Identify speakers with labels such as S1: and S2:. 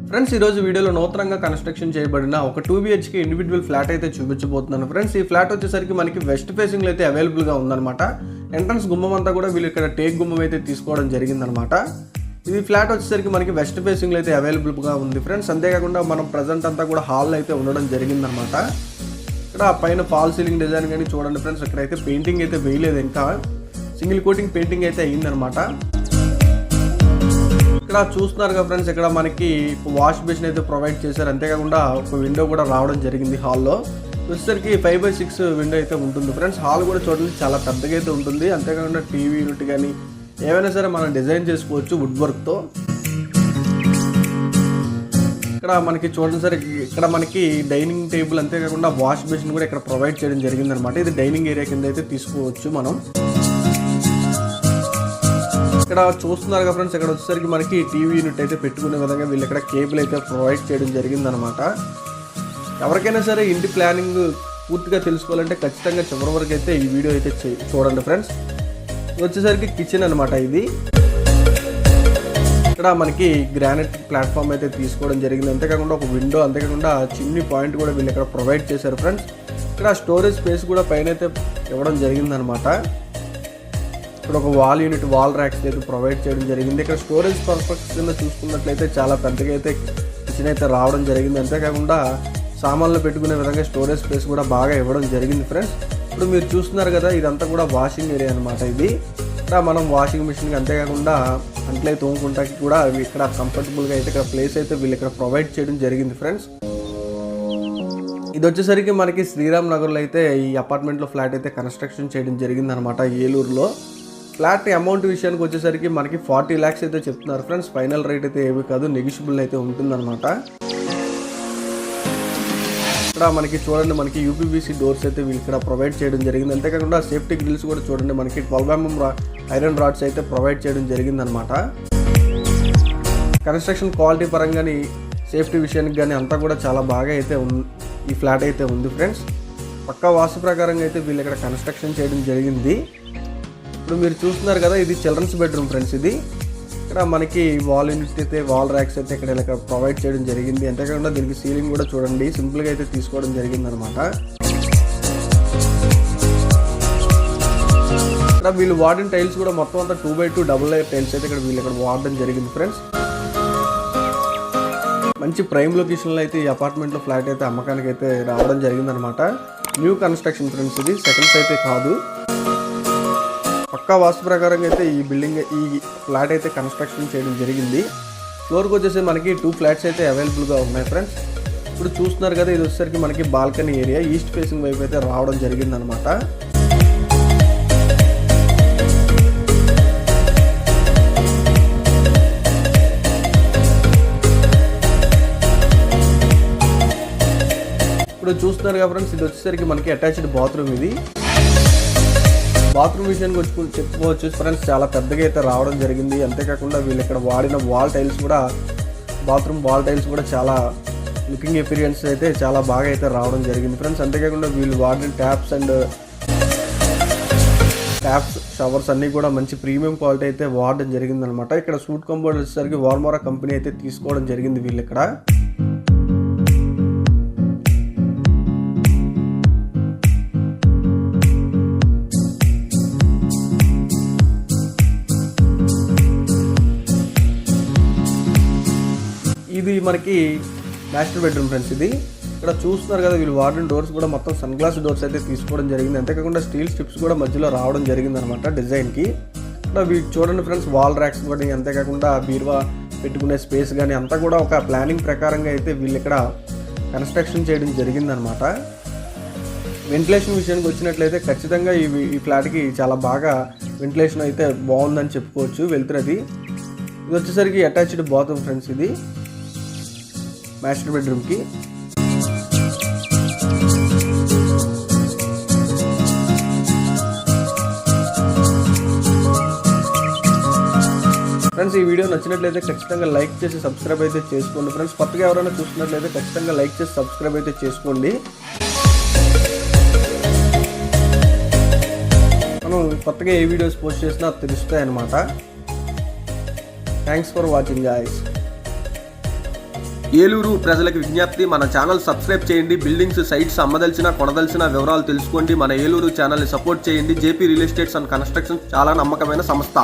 S1: Friends ఈ రోజు వీడియోలో నూతనంగా కన్స్ట్రక్షన్ చేయబడిన ఒక 2 BHK ఇండివిడ్యువల్ ఫ్లాట్ అయితే చూపించబోతున్నాను. ఫ్రెండ్స్ ఈ ఫ్లాట్ వచ్చేసరికి మనకి వెస్ట్ ఫేసింగ్ లో అయితే అవైలబుల్ గా ఉందన్నమాట. ఎంట్రన్స్ గుమ్మం అంతా కూడా వీళ్ళు ఇక్కడ టేక్ గుమ్మం అయితే తీసుకోవడం జరిగిందనమాట. ఇది ఫ్లాట్ వచ్చేసరికి మనకి వెస్ట్ ఫేసింగ్ లో అయితే అవైలబుల్ గా ఉంది ఫ్రెండ్స్. అంతేకాకుండా మనం ప్రజెంట్ అంతా కూడా హాల్ అయితే ఉండడం జరిగిందనమాట. ఇక్కడ పైన ఫాల్ సీలింగ్ డిజైన్ కానీ చూడండి ఫ్రెండ్స్, ఇక్కడైతే పెయింటింగ్ అయితే వేయలేదు, ఇంకా సింగిల్ కోటింగ్ పెయింటింగ్ అయితే అయ్యిందనమాట. ఇక్కడ చూస్తున్నారు కదా ఫ్రెండ్స్, ఇక్కడ మనకి వాష్ బేసిన్ అయితే ప్రొవైడ్ చేశారు. అంతేకాకుండా ఒక విండో కూడా రావడం జరిగింది. హాల్లో వచ్చేసరికి 5/6 విండో అయితే ఉంటుంది ఫ్రెండ్స్. హాల్ కూడా చూడండి చాలా పెద్దగా అయితే ఉంటుంది. అంతేకాకుండా టీవీ యూనిట్ కానీ ఏవైనా సరే మనం డిజైన్ చేసుకోవచ్చు వుడ్ వర్క్తో. ఇక్కడ మనకి చూడండి సార్, ఇక్కడ మనకి డైనింగ్ టేబుల్ అంతేకాకుండా వాష్ బేసిన్ కూడా ఇక్కడ ప్రొవైడ్ చేయడం జరిగింది అనమాట. ఇది డైనింగ్ ఏరియా కింద అయితే తీసుకోవచ్చు మనం. ఇక్కడ చూస్తున్నారు కదా ఫ్రెండ్స్, ఇక్కడ వచ్చేసరికి మనకి టీవీ యూనిట్ అయితే పెట్టుకునే విధంగా వీళ్ళు ఇక్కడ కేబుల్ అయితే ప్రొవైడ్ చేయడం జరిగిందనమాట. ఎవరికైనా సరే ఇంటి ప్లానింగ్ పూర్తిగా తెలుసుకోవాలంటే ఖచ్చితంగా చివరి వరకు అయితే ఈ వీడియో అయితే చూడండి ఫ్రెండ్స్. వచ్చేసరికి కిచెన్ అనమాట. ఇది ఇక్కడ మనకి గ్రానైట్ ప్లాట్ఫామ్ అయితే తీసుకోవడం జరిగింది. అంతేకాకుండా ఒక విండో, అంతేకాకుండా చిమ్నీ పాయింట్ కూడా వీళ్ళు ఇక్కడ ప్రొవైడ్ చేశారు ఫ్రెండ్స్. ఇక్కడ స్టోరేజ్ స్పేస్ కూడా పైన అయితే ఇవ్వడం జరిగిందనమాట. ఇక్కడ ఒక వాల్ యూనిట్, వాల్ ర్యాక్స్ అయితే ప్రొవైడ్ చేయడం జరిగింది. ఇక్కడ స్టోరేజ్ పర్పస్ కింద చూసుకున్నట్లయితే చాలా పెద్దగా అయితే కిచెన్ అయితే రావడం జరిగింది. అంతేకాకుండా సామాన్లు పెట్టుకునే విధంగా స్టోరేజ్ స్పేస్ కూడా బాగా ఇవ్వడం జరిగింది ఫ్రెండ్స్. ఇప్పుడు మీరు చూస్తున్నారు కదా, ఇదంతా కూడా వాషింగ్ ఏరియా అనమాట. ఇది ఇక్కడ మనం వాషింగ్ మిషన్కి అంతేకాకుండా అంట్లే తోముకుంటాకి కూడా ఇక్కడ కంఫర్టబుల్గా అయితే ఇక్కడ ప్లేస్ అయితే వీళ్ళు ఇక్కడ ప్రొవైడ్ చేయడం జరిగింది ఫ్రెండ్స్. ఇది వచ్చేసరికి మనకి శ్రీరామ్ నగర్లో అయితే ఈ అపార్ట్మెంట్లో ఫ్లాట్ అయితే కన్స్ట్రక్షన్ చేయడం జరిగింది అనమాట, ఏలూరులో. ఫ్లాట్ అమౌంట్ విషయానికి వచ్చేసరికి మనకి 40 lakhs అయితే చెప్తున్నారు ఫ్రెండ్స్. ఫైనల్ రేట్ అయితే ఏవి కాదు, నెగిషియబుల్ అయితే ఉంటుందన్నమాట. ఇక్కడ మనకి చూడండి, మనకి UPVC డోర్స్ అయితే వీళ్ళు ఇక్కడ ప్రొవైడ్ చేయడం జరిగింది. అంతేకాకుండా సేఫ్టీ గ్రిల్స్ కూడా చూడండి, మనకి 12mm ఐరన్ రాడ్స్ అయితే ప్రొవైడ్ చేయడం జరిగిందనమాట. కన్స్ట్రక్షన్ క్వాలిటీ పరంగాని సేఫ్టీ విషయానికి కానీ అంతా కూడా చాలా బాగా అయితే ఈ ఫ్లాట్ అయితే ఉంది ఫ్రెండ్స్. పక్కా వాస్తు ప్రకారంగా అయితే వీళ్ళు ఇక్కడ కన్స్ట్రక్షన్ చేయడం జరిగింది. ఇప్పుడు మీరు చూస్తున్నారు కదా, ఇది చిల్డ్రన్స్ బెడ్రూమ్ ఫ్రెండ్స్. ఇది ఇక్కడ మనకి వాల్ యూనిట్ అయితే, వాల్ ర్యాక్స్ అయితే ఇక్కడ ప్రొవైడ్ చేయడం జరిగింది. అంతేకాకుండా దీనికి సీలింగ్ కూడా చూడండి సింపుల్గా అయితే తీసుకోవడం జరిగింది అనమాట. ఇక్కడ వీళ్ళు వాడిన టైల్స్ కూడా మొత్తం అంతా 2x2 డబుల్ లేయర్ టైల్స్ అయితే ఇక్కడ వీళ్ళు ఇక్కడ వాడడం జరిగింది ఫ్రెండ్స్. మంచి ప్రైమ్ లొకేషన్లో అయితే ఈ అపార్ట్మెంట్లో ఫ్లాట్ అయితే అమ్మకానికి అయితే రావడం జరిగింది అనమాట. న్యూ కన్స్ట్రక్షన్ ఫ్రెండ్స్, ఇది సెకండ్స్ అయితే కాదు. పక్కా వాస్తు ప్రకారంగా అయితే ఈ బిల్డింగ్, ఈ ఫ్లాట్ అయితే కన్స్ట్రక్షన్ చేయడం జరిగింది. ఫ్లోర్కి వచ్చేసి మనకి 2 ఫ్లాట్స్ అయితే అవైలబుల్గా ఉన్నాయి ఫ్రెండ్స్. ఇప్పుడు చూస్తున్నారు కదా, ఇది వచ్చేసరికి మనకి బాల్కనీ ఏరియా ఈస్ట్ ఫేసింగ్ వైపు అయితే రావడం జరిగిందనమాట. ఇప్పుడు చూస్తున్నారు కదా ఫ్రెండ్స్, ఇది వచ్చేసరికి మనకి అటాచ్డ్ బాత్రూమ్. ఇది బాత్రూమ్ విషయానికి వచ్చి చెప్పుకోవచ్చు ఫ్రెండ్స్, చాలా పెద్దగా అయితే రావడం జరిగింది. అంతేకాకుండా వీళ్ళు ఇక్కడ వాడిన వాల్ టైల్స్ కూడా, బాత్రూమ్ వాల్ టైల్స్ కూడా చాలా లుకింగ్ ఎక్స్పీరియన్స్ అయితే చాలా బాగా అయితే రావడం జరిగింది ఫ్రెండ్స్. అంతేకాకుండా వీళ్ళు వాడిన ట్యాప్స్ షవర్స్ అన్నీ కూడా మంచి ప్రీమియం క్వాలిటీ అయితే వాడడం జరిగిందనమాట. ఇక్కడ సూట్ కంబోర్డ్ వచ్చేసరికి వార్మోరా కంపెనీ అయితే తీసుకోవడం జరిగింది వీళ్ళు ఇక్కడ. ఇది మనకి మాస్టర్ బెడ్రూమ్ ఫ్రెండ్స్. ఇది ఇక్కడ చూస్తున్నారు కదా, వీళ్ళు వాడిన డోర్స్ కూడా మొత్తం సన్ గ్లాస్ డోర్స్ అయితే తీసుకోవడం జరిగింది. అంతేకాకుండా స్టీల్ స్ట్రిప్స్ కూడా మధ్యలో రావడం జరిగింది అనమాట డిజైన్కి. ఇక్కడ వీళ్ళు చూడండి ఫ్రెండ్స్, వాల్ ర్యాక్స్ కూడా, అంతేకాకుండా బీరువా పెట్టుకునే స్పేస్ కానీ అంతా కూడా ఒక ప్లానింగ్ ప్రకారంగా అయితే వీళ్ళు ఇక్కడ కన్స్ట్రక్షన్ చేయడం జరిగిందనమాట. వెంటిలేషన్ విషయానికి వచ్చినట్లయితే ఖచ్చితంగా ఈ ఫ్లాట్కి చాలా బాగా వెంటిలేషన్ అయితే బాగుందని చెప్పుకోవచ్చు, వెళ్తున్నది. ఇది వచ్చేసరికి అటాచ్డ్ బాత్రూమ్ ఫ్రెండ్స్, ఇది మాస్టర్ బెడ్రూమ్కి. ఫ్రెండ్స్ ఈ వీడియో నచ్చినట్లయితే ఖచ్చితంగా లైక్ చేసి సబ్స్క్రైబ్ అయితే చేసుకోండి ఫ్రెండ్స్. కొత్తగా ఎవరైనా చూస్తున్నట్లయితే ఖచ్చితంగా లైక్ చేసి సబ్స్క్రైబ్ అయితే చేసుకోండి. మనం కొత్తగా ఏ వీడియోస్ పోస్ట్ చేసినా తెలుస్తాయి అన్నమాట. Thanks for watching guys. Eluru ప్రజలకు విజ్ఞప్తి, మన ఛానల్ సబ్స్క్రైబ్ చేయండి. బిల్డింగ్స్, సైట్స్ అమ్మదలిచిన కొనదలిచిన వివరాలు తెలుసుకోండి. మన ఏలూరు ఛానల్ని సపోర్ట్ చేయండి. JP real estates and construction చాలా నమ్మకమైన సంస్థ.